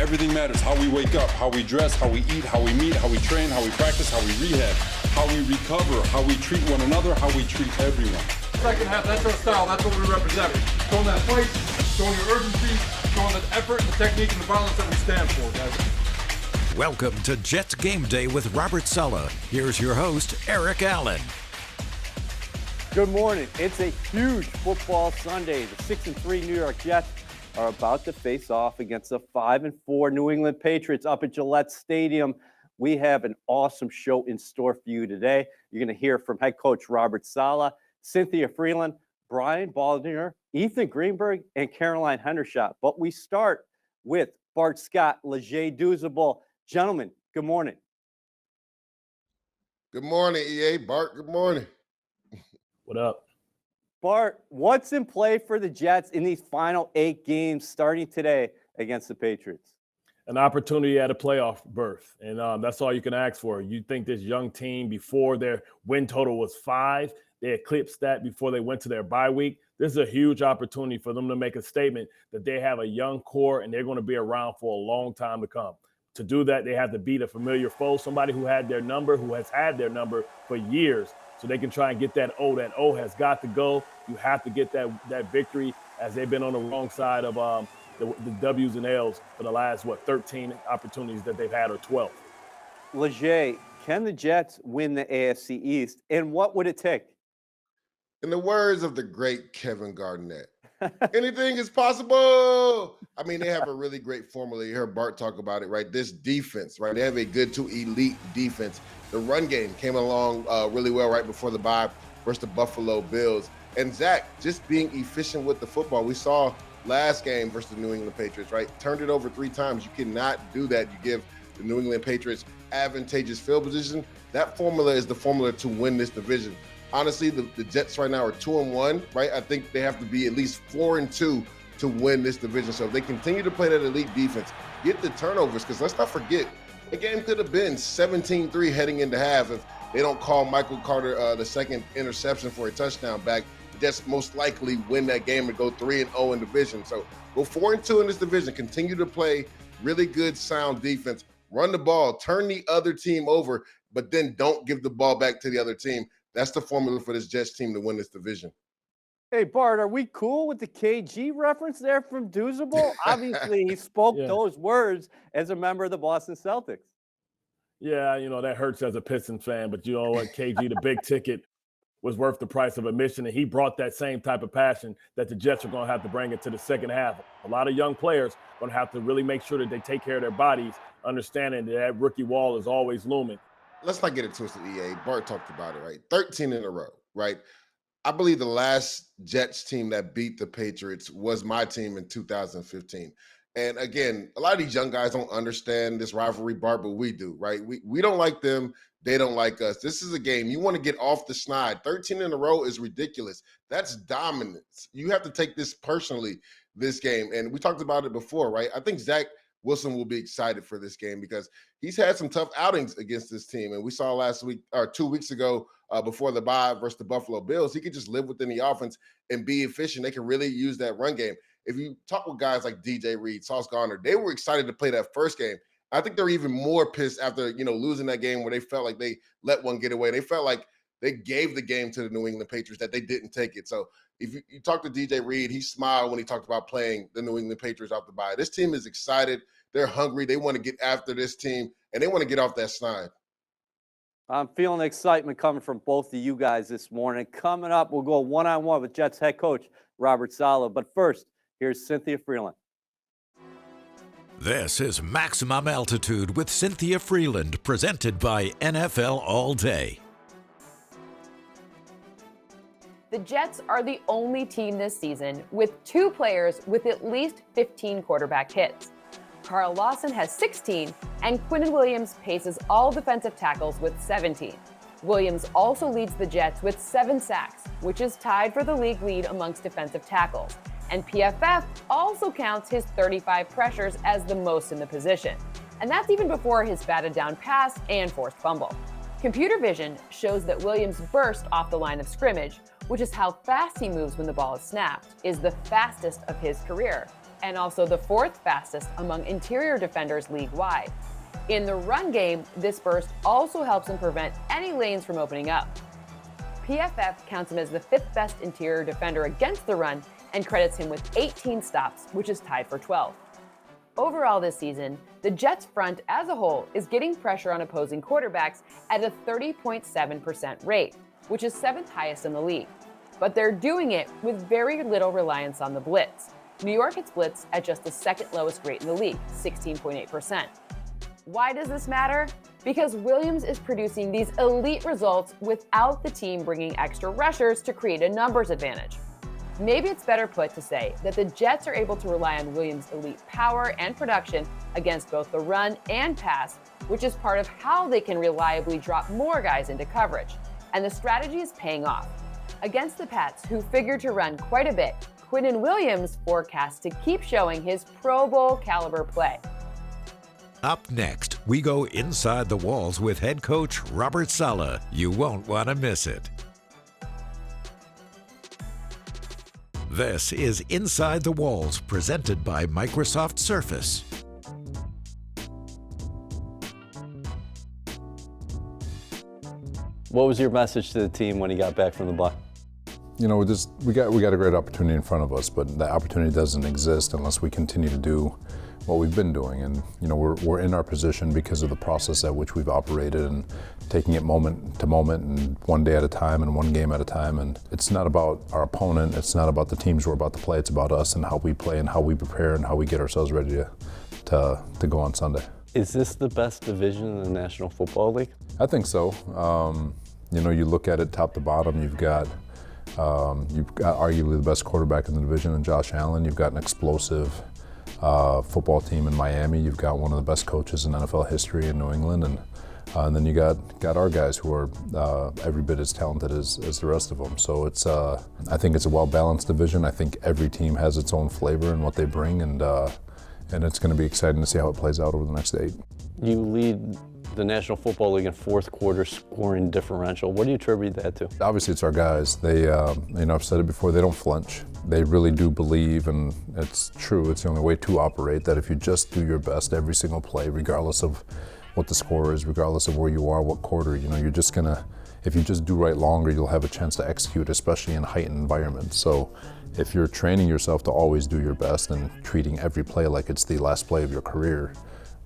Everything matters. How we wake up, how we dress, how we eat, how we meet, how we train, how we practice, how we rehab, how we recover, how we treat one another, how we treat everyone. Second half, that's our style. That's what we represent. Showing that fight, showing your urgency, showing the effort and the technique and the violence that we stand for, guys. Welcome to Jets Game Day with Robert Saleh. Here's your host, Eric Allen. Good morning. It's a huge football Sunday. The 6-3 New York Jets are about to face off against the 5-4 New England Patriots up at Gillette Stadium. We have an awesome show in store for you today. You're going to hear from head coach Robert Saleh, Cynthia Freeland, Brian Baldinger, Ethan Greenberg, and Caroline Hendershot. But we start with Bart Scott, Leger Douzable. Gentlemen, good morning. Good morning, EA. Bart, good morning. What up? Bart, what's in play for the Jets in these final 8 games starting today against the Patriots? An opportunity at a playoff berth, and that's all you can ask for. You think this young team, before their win total was 5, they eclipsed that before they went to their bye week. This is a huge opportunity for them to make a statement that they have a young core and they're going to be around for a long time to come. To do that, they have to beat a familiar foe, somebody who had their number, who has had their number for years, so they can try and get that O. That O has got to go. You have to get that victory, as they've been on the wrong side of the W's and L's for the last, 13 opportunities that they've had, or 12. Leger, can the Jets win the AFC East, and what would it take? In the words of the great Kevin Garnett, anything is possible. I mean, they have a really great formula. You heard Bart talk about it, right? This defense, right? They have a good to elite defense. The run game came along really well right before the bye versus the Buffalo Bills. And Zach, just being efficient with the football. We saw last game versus the New England Patriots, right? Turned it over 3 times. You cannot do that. You give the New England Patriots advantageous field position. That formula is the formula to win this division. Honestly, the Jets right now are 2-1, right? I think they have to be at least 4-2 to win this division. So if they continue to play that elite defense, get the turnovers, because let's not forget, the game could have been 17-3 heading into half if they don't call Michael Carter the second interception for a touchdown back. The Jets most likely win that game and go 3-0 in division. So go 4-2 in this division. Continue to play really good, sound defense. Run the ball, turn the other team over, but then don't give the ball back to the other team. That's the formula for this Jets team to win this division. Hey, Bart, are we cool with the KG reference there from Douzable? Obviously, he spoke those words as a member of the Boston Celtics. Yeah, that hurts as a Pistons fan, but you know what? KG, the big ticket, was worth the price of admission, and he brought that same type of passion that the Jets are going to have to bring into the second half. A lot of young players are going to have to really make sure that they take care of their bodies, understanding that rookie wall is always looming. Let's not get it twisted, EA. Bart talked about it, right? 13 in a row, right? I believe the last Jets team that beat the Patriots was my team in 2015. And again, a lot of these young guys don't understand this rivalry, Bart, but we do, right? We don't like them. They don't like us. This is a game. You want to get off the schneid. 13 in a row is ridiculous. That's dominance. You have to take this personally, this game. And we talked about it before, right? I think Zach Wilson will be excited for this game because he's had some tough outings against this team. And we saw last week or 2 weeks ago before the bye versus the Buffalo Bills, he could just live within the offense and be efficient. They can really use that run game. If you talk with guys like DJ Reed, Sauce Gardner, they were excited to play that first game. I think they're even more pissed after, losing that game where they felt like they let one get away. They felt like they gave the game to the New England Patriots, that they didn't take it. So if you talk to DJ Reed, he smiled when he talked about playing the New England Patriots off the bye. This team is excited. They're hungry. They want to get after this team, and they want to get off that snide. I'm feeling excitement coming from both of you guys this morning. Coming up, we'll go one-on-one with Jets head coach Robert Saleh. But first, here's Cynthia Freeland. This is Maximum Altitude with Cynthia Freeland, presented by NFL All Day. The Jets are the only team this season with 2 players with at least 15 quarterback hits. Carl Lawson has 16, and Quinnen Williams paces all defensive tackles with 17. Williams also leads the Jets with 7 sacks, which is tied for the league lead amongst defensive tackles. And PFF also counts his 35 pressures as the most in the position. And that's even before his batted down pass and forced fumble. Computer vision shows that Williams' burst off the line of scrimmage, which is how fast he moves when the ball is snapped, is the fastest of his career. and also the 4th fastest among interior defenders league-wide. In the run game, this burst also helps him prevent any lanes from opening up. PFF counts him as the 5th best interior defender against the run and credits him with 18 stops, which is tied for 12th. Overall this season, the Jets front as a whole is getting pressure on opposing quarterbacks at a 30.7% rate, which is 7th highest in the league. But they're doing it with very little reliance on the blitz. New York hits blitz at just the 2nd lowest rate in the league, 16.8%. Why does this matter? Because Williams is producing these elite results without the team bringing extra rushers to create a numbers advantage. Maybe it's better put to say that the Jets are able to rely on Williams' elite power and production against both the run and pass, which is part of how they can reliably drop more guys into coverage. And the strategy is paying off. Against the Pats, who figured to run quite a bit, Quinnen Williams forecasts to keep showing his Pro Bowl caliber play. Up next, we go inside the walls with head coach Robert Saleh. You won't want to miss it. This is Inside the Walls, presented by Microsoft Surface. What was your message to the team when you got back from the bye? You know, we got a great opportunity in front of us, but that opportunity doesn't exist unless we continue to do what we've been doing. And you know, we're in our position because of the process at which we've operated and taking it moment to moment and one day at a time and one game at a time. And it's not about our opponent, it's not about the teams we're about to play, it's about us and how we play and how we prepare and how we get ourselves ready to go on Sunday. Is this the best division in the National Football League? I think so. You know, you look at it top to bottom, you've got arguably the best quarterback in the division in Josh Allen. You've got an explosive football team in Miami. You've got one of the best coaches in NFL history in New England, and then you got our guys who are every bit as talented as the rest of them. So it's I think it's a well-balanced division. I think every team has its own flavor in what they bring, and it's going to be exciting to see how it plays out over the next 8. You lead the National Football League in 4th quarter scoring differential. What do you attribute that to? Obviously, it's our guys. They, you know, I've said it before, they don't flinch. They really do believe, and it's true, it's the only way to operate, that if you just do your best every single play, regardless of what the score is, regardless of where you are, what quarter, you know, you're just gonna, if you just do right longer, you'll have a chance to execute, especially in heightened environments. So if you're training yourself to always do your best and treating every play like it's the last play of your career,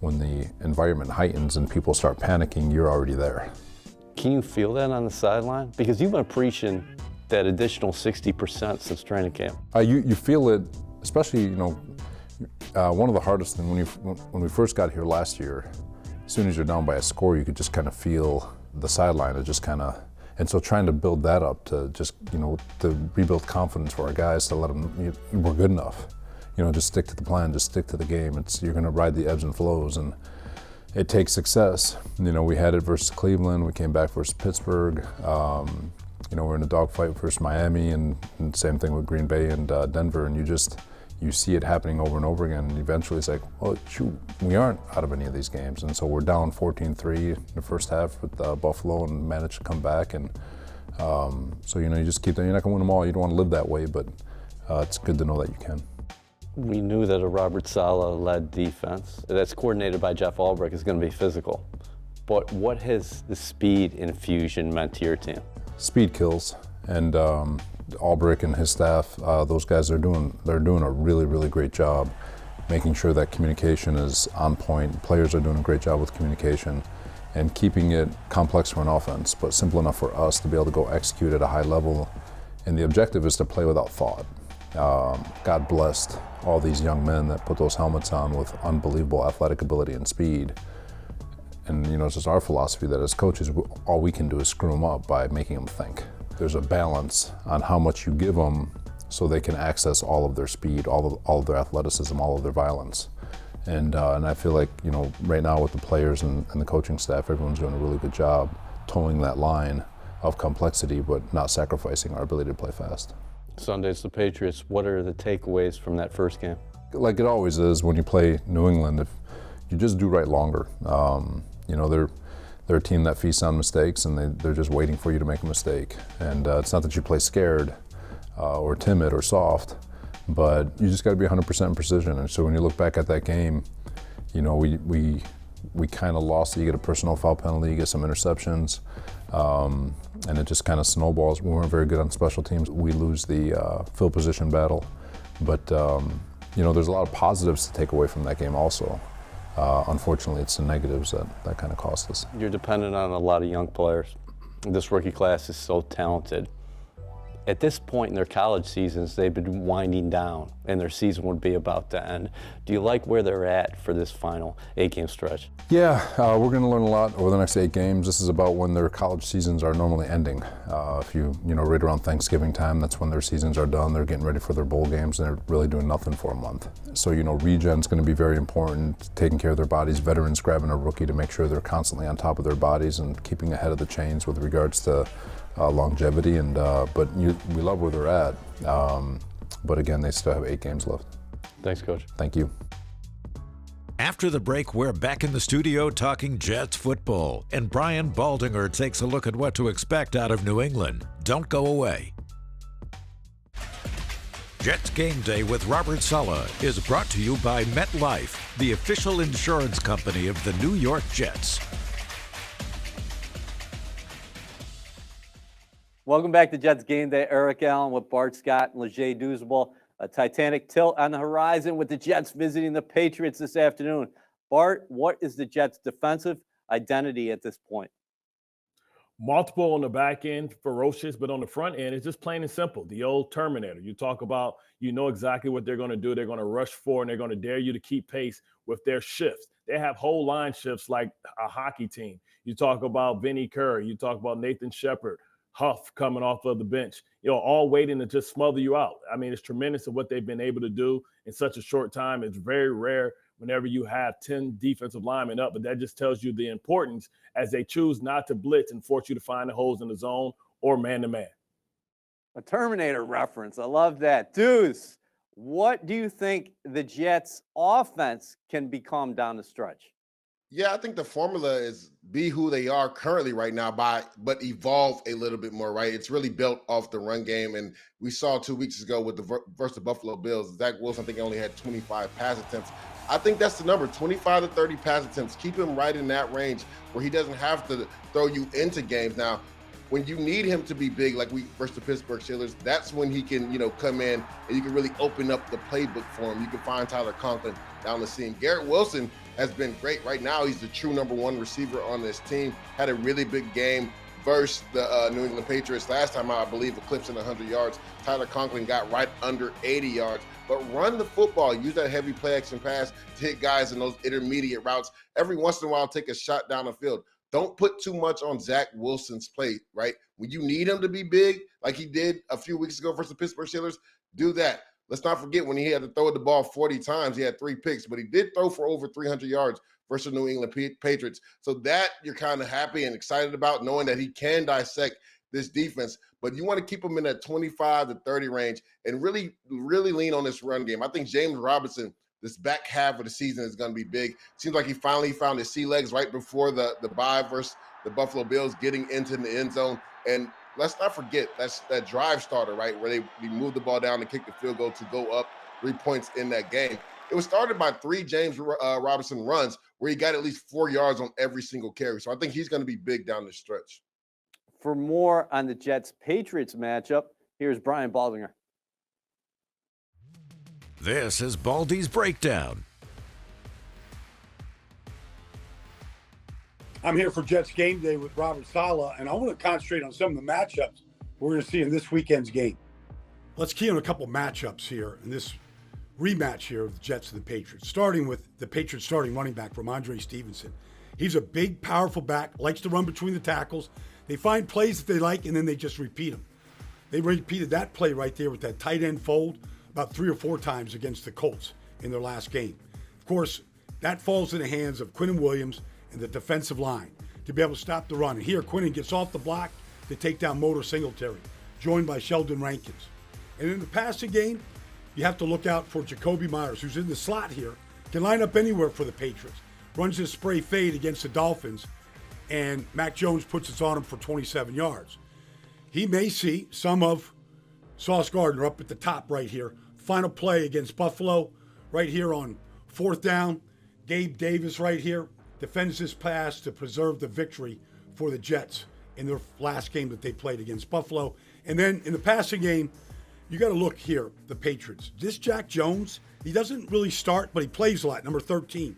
when the environment heightens and people start panicking, you're already there. Can you feel that on the sideline? Because you've been preaching that additional 60% since training camp. You feel it, especially, you know, one of the hardest things when we first got here last year, as soon as you're down by a score, you could just kind of feel the sideline. It just kind of, and so trying to build that up to just, you know, to rebuild confidence for our guys, to let them, we're good enough. You know, just stick to the plan, just stick to the game. You're going to ride the ebbs and flows, and it takes success. You know, we had it versus Cleveland, we came back versus Pittsburgh. You know, we're in a dogfight versus Miami, and same thing with Green Bay and Denver, and you see it happening over and over again, and eventually it's like, well, shoot, we aren't out of any of these games, and so we're down 14-3 in the first half with Buffalo and managed to come back, and so, you know, you just keep that. You're not going to win them all, you don't want to live that way, but it's good to know that you can. We knew that a Robert Saleh-led defense that's coordinated by Jeff Ulbrich is going to be physical. But what has the speed infusion meant to your team? Speed kills, and Ulbrich and his staff, those guys are doing a really, really great job making sure that communication is on point. Players are doing a great job with communication and keeping it complex for an offense, but simple enough for us to be able to go execute at a high level. And the objective is to play without thought. God blessed all these young men that put those helmets on with unbelievable athletic ability and speed. And you know, it's just our philosophy that as coaches, all we can do is screw them up by making them think. There's a balance on how much you give them so they can access all of their speed, all of their athleticism, all of their violence. And I feel like, you know, right now with the players and the coaching staff, everyone's doing a really good job towing that line of complexity, but not sacrificing our ability to play fast. Sunday's the Patriots. What are the takeaways from that first game? Like it always is when you play New England, if you just do right longer. You know, they're a team that feasts on mistakes, and they're just waiting for you to make a mistake. And it's not that you play scared or timid or soft, but you just got to be 100% precision. And so when you look back at that game, you know, we kind of lost it. You get a personal foul penalty, you get some interceptions, and it just kind of snowballs. We weren't very good on special teams. We lose the field position battle. But, you know, there's a lot of positives to take away from that game also. Unfortunately, it's the negatives that kind of cost us. You're dependent on a lot of young players. This rookie class is so talented. At this point in their college seasons, they've been winding down, and their season would be about to end. Do you like where they're at for this final 8-game stretch? Yeah, we're going to learn a lot over the next 8 games. This is about when their college seasons are normally ending. If you know, right around Thanksgiving time, that's when their seasons are done. They're getting ready for their bowl games, and they're really doing nothing for a month. So, you know, regen's going to be very important, taking care of their bodies. Veterans grabbing a rookie to make sure they're constantly on top of their bodies and keeping ahead of the chains with regards to longevity. And but we love where they're at. But again, they still have 8 games left. Thanks, Coach. Thank you. After the break, we're back in the studio talking Jets football, and Brian Baldinger takes a look at what to expect out of New England. Don't go away. Jets Game Day with Robert Saleh is brought to you by MetLife, the official insurance company of the New York Jets. Welcome back to Jets Game Day. Eric Allen with Bart Scott and Leger Douzable. A Titanic tilt on the horizon with the Jets visiting the Patriots this afternoon. Bart, what is the Jets' defensive identity at this point? Multiple on the back end, ferocious, but on the front end, it's just plain and simple. The old Terminator. You talk about, you know exactly what they're going to do. They're going to rush forward, and they're going to dare you to keep pace with their shifts. They have whole line shifts like a hockey team. You talk about Vinny Curry. You talk about Nathan Shepard, Huff coming off of the bench, you know, all waiting to just smother you out. I mean, it's tremendous of what they've been able to do in such a short time. It's very rare whenever you have 10 defensive linemen up, but that just tells you the importance as they choose not to blitz and force you to find the holes in the zone or man-to-man. A Terminator reference. I love that. Deuce, what do you think the Jets' offense can become down the stretch? Yeah, I think the formula is be who they are currently right now, but evolve a little bit more, right? It's really built off the run game. And we saw 2 weeks ago with versus the Buffalo Bills, Zach Wilson, I think, only had 25 pass attempts. I think that's the number, 25 to 30 pass attempts. Keep him right in that range where he doesn't have to throw you into games. Now, when you need him to be big, like we versus the Pittsburgh Steelers, that's when he can, you know, come in and you can really open up the playbook for him. You can find Tyler Conklin down the seam. Garrett Wilson has been great. Right now, he's the true number 1 receiver on this team. Had a really big game versus the New England Patriots. Last time, I believe, eclipsing 100 yards. Tyler Conklin got right under 80 yards. But run the football. Use that heavy play action pass to hit guys in those intermediate routes. Every once in a while, take a shot down the field. Don't put too much on Zach Wilson's plate, right? When you need him to be big, like he did a few weeks ago versus the Pittsburgh Steelers, do that. Let's not forget when he had to throw the ball 40 times, he had 3 picks, but he did throw for over 300 yards versus New England Patriots. So that you're kind of happy and excited about, knowing that he can dissect this defense. But you want to keep him in that 25 to 30 range and really, really lean on this run game. I think James Robinson, this back half of the season, is going to be big. Seems like he finally found his sea legs right before the bye versus the Buffalo Bills, getting into the end zone. And let's not forget, that's that drive starter, right, where they moved the ball down and kicked the field goal to go up 3 points in that game. It was started by 3 James Robinson runs where he got at least 4 yards on every single carry. So I think he's going to be big down the stretch. For more on the Jets-Patriots matchup, here's Brian Baldinger. This is Baldy's Breakdown. I'm here for Jets Game Day with Robert Saleh, and I want to concentrate on some of the matchups we're going to see in this weekend's game. Let's key on a couple matchups here in this rematch here of the Jets and the Patriots, starting with the Patriots starting running back Ramondre Stevenson. He's a big, powerful back, likes to run between the tackles. They find plays that they like, and then they just repeat them. They repeated that play right there with that tight end fold about 3 or 4 times against the Colts in their last game. Of course, that falls in the hands of Quinnen Williams and the defensive line to be able to stop the run. And here, Quinnen gets off the block to take down Motor Singletary, joined by Sheldon Rankins. And in the passing game, you have to look out for Jacoby Myers, who's in the slot here, can line up anywhere for the Patriots. Runs his spray fade against the Dolphins, and Mac Jones puts it on him for 27 yards. He may see some of Sauce Gardner up at the top right here, final play against Buffalo, right here on 4th down. Gabe Davis right here defends this pass to preserve the victory for the Jets in their last game that they played against Buffalo. And then in the passing game, you got to look here, the Patriots. This Jack Jones, he doesn't really start, but he plays a lot, number 13.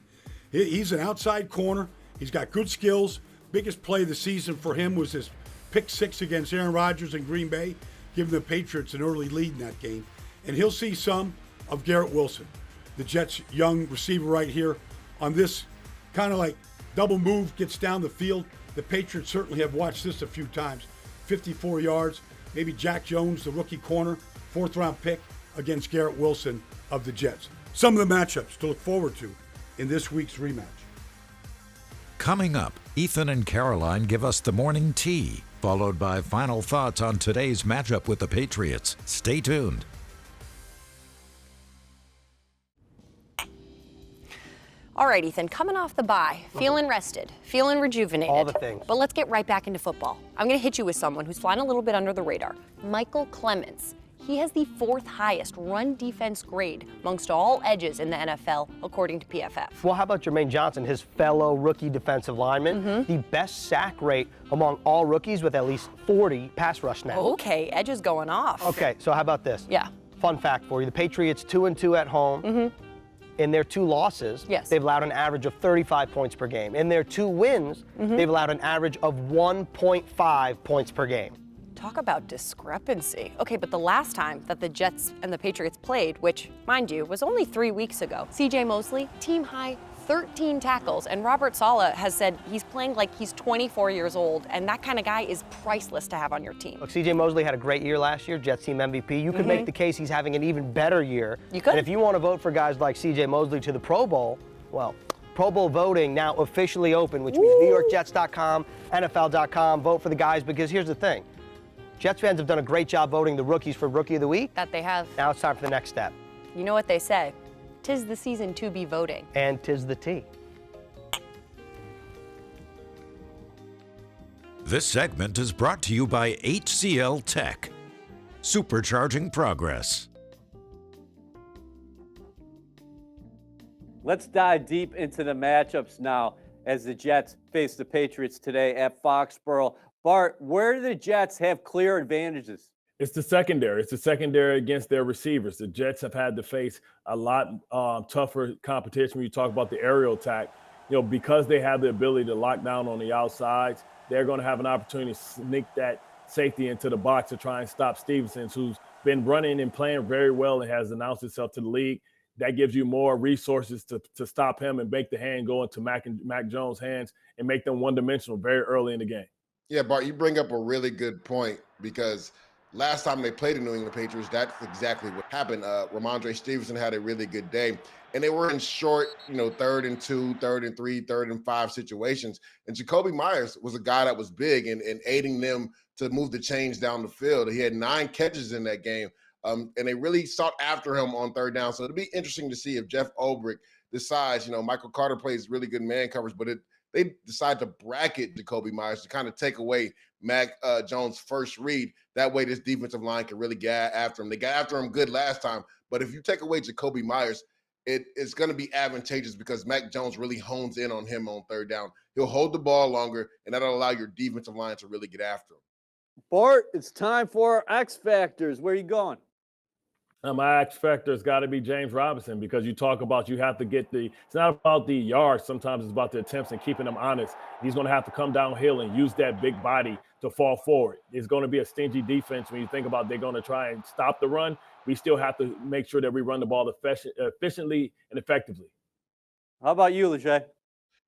He's an outside corner. He's got good skills. Biggest play of the season for him was his pick 6 against Aaron Rodgers in Green Bay, giving the Patriots an early lead in that game. And he'll see some of Garrett Wilson, the Jets' young receiver right here. On this kind of like double move, gets down the field. The Patriots certainly have watched this a few times. 54 yards, maybe Jack Jones, the rookie corner, 4th-round pick against Garrett Wilson of the Jets. Some of the matchups to look forward to in this week's rematch. Coming up, Ethan and Caroline give us the morning tea, followed by final thoughts on today's matchup with the Patriots. Stay tuned. All right, Ethan, coming off the bye, feeling rested, feeling rejuvenated. All the things. But let's get right back into football. I'm going to hit you with someone who's flying a little bit under the radar. Michael Clemens. He has the 4th highest run defense grade amongst all edges in the NFL, according to PFF. Well, how about Jermaine Johnson, his fellow rookie defensive lineman? The best sack rate among all rookies with at least 40 pass rush snaps. Okay, edges going off. Okay, so how about this? Yeah. Fun fact for you, the Patriots 2-2 at home. In their 2 losses, they've allowed an average of 35 points per game. In their 2 wins, they've allowed an average of 1.5 points per game. Talk about discrepancy. Okay, but the last time that the Jets and the Patriots played, which, mind you, was only 3 weeks ago, C.J. Mosley, team high 13 tackles, and Robert Saleh has said he's playing like he's 24 years old, and that kind of guy is priceless to have on your team. Look, C.J. Mosley had a great year last year, Jets team MVP. You could make the case he's having an even better year. You could. And if you want to vote for guys like C.J. Mosley to the Pro Bowl, well, Pro Bowl voting now officially open, which means NewYorkJets.com, NFL.com, vote for the guys, because here's the thing. Jets fans have done a great job voting the rookies for Rookie of the Week. That they have. Now it's time for the next step. You know what they say, 'tis the season to be voting. And 'tis the tea. This segment is brought to you by HCLTech, supercharging progress. Let's dive deep into the matchups now as the Jets face the Patriots today at Foxborough. Bart, where do the Jets have clear advantages? It's the secondary. It's the secondary against their receivers. The Jets have had to face a lot tougher competition when you talk about the aerial attack. You know, because they have the ability to lock down on the outsides, they're going to have an opportunity to sneak that safety into the box to try and stop Stevenson, who's been running and playing very well and has announced himself to the league. That gives you more resources to stop him and make the hand go into Mac Jones' hands and make them one-dimensional very early in the game. Yeah, Bart, you bring up a really good point because last time they played the New England Patriots, that's exactly what happened. Ramondre Stevenson had a really good day, and they were in short, 3rd and 2, 3rd and 3, 3rd and 5 situations. And Jacoby Myers was a guy that was big in aiding them to move the chains down the field. He had 9 catches in that game, and they really sought after him on 3rd down. So it'll be interesting to see if Jeff Ulbrich decides, Michael Carter plays really good man coverage, but they decide to bracket Jacoby Myers to kind of take away Mac Jones' first read. That way this defensive line can really get after him. They got after him good last time, but if you take away Jacoby Myers, it's going to be advantageous because Mac Jones really hones in on him on 3rd down. He'll hold the ball longer, and that'll allow your defensive line to really get after him. Bart, it's time for our X Factors. Where are you going? My X factor has got to be James Robinson because you talk about you have to get it's not about the yards. Sometimes it's about the attempts and keeping them honest. He's going to have to come downhill and use that big body to fall forward. It's going to be a stingy defense when you think about they're going to try and stop the run. We still have to make sure that we run the ball efficiently and effectively. How about you, Lejay?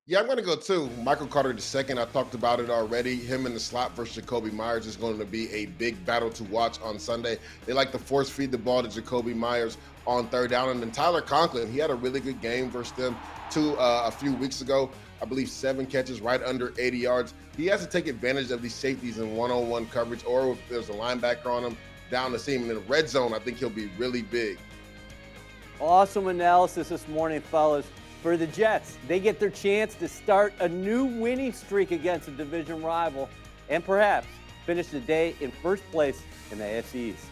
Yeah, I'm going to go too. Michael Carter II, I talked about it already. Him in the slot versus Jacoby Myers is going to be a big battle to watch on Sunday. They like to force feed the ball to Jacoby Myers on 3rd down. And then Tyler Conklin, he had a really good game versus them a few weeks ago. I believe 7 catches, right under 80 yards. He has to take advantage of these safeties in one-on-one coverage, or if there's a linebacker on him, down the seam. In the red zone, I think he'll be really big. Awesome analysis this morning, fellas. For the Jets, they get their chance to start a new winning streak against a division rival and perhaps finish the day in first place in the AFC East.